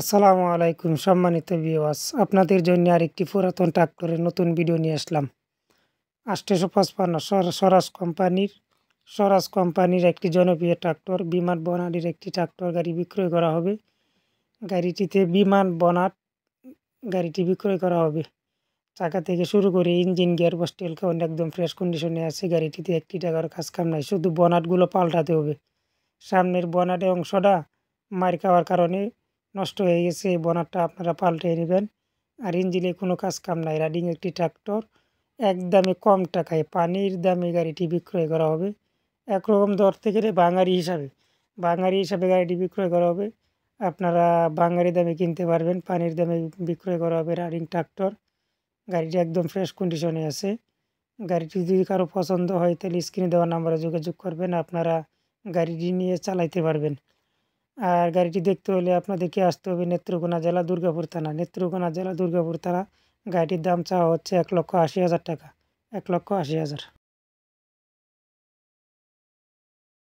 আসসালামু আলাইকুম সম্মানিত ভিউয়ার্স, আপনাদের জন্য আরেকটি পুরাতন ট্রাক্টরের নতুন ভিডিও নিয়ে আসলাম। 855 স্বরাজ কোম্পানির একটি জনপ্রিয় ট্রাক্টর, বিমান বনাটির একটি ট্রাক্টর গাড়ি বিক্রয় করা হবে। গাড়িটিতে বিমান বনাট গাড়িটি বিক্রয় করা হবে। চাকা থেকে শুরু করে ইঞ্জিন, গিয়ারবক্স, তেল কাউন্ট একদম ফ্রেশ কন্ডিশনে আছে। গাড়িটিতে একটি টাকার কাজ কাম নাই, শুধু বনাটগুলো পাল্টাতে হবে। সামনের বনাটের অংশটা মার খাওয়ার কারণে নষ্ট হয়ে গেছে, এই বনাটটা আপনারা পাল্টে নেবেন। আর ইঞ্জিনে কোনো কাজ কাম নাই, রানিং একটি ট্রাক্টর, একদমই কম টাকায় পানির দামে গাড়িটি বিক্রয় করা হবে। একরকম দর থেকে বাঙালি হিসাবে গাড়িটি বিক্রয় করা হবে। আপনারা বাঙালি দামে কিনতে পারবেন, পানির দামে বিক্রয় করা হবে রানিং ট্রাক্টর। গাড়িটি একদম ফ্রেশ কন্ডিশনে আছে। গাড়িটি যদি কারো পছন্দ হয় তাহলে স্ক্রিনে দেওয়া নাম্বারে যোগাযোগ করবেন, আপনারা গাড়িটি নিয়ে চালাইতে পারবেন। আর গাড়িটি দেখতে হলে আপনাদেরকে আসতে হবে নেত্রকোনা জেলা দুর্গাপুর থানা। গাড়িটির দাম চাওয়া হচ্ছে 1,80,000 টাকা, 1,80,000।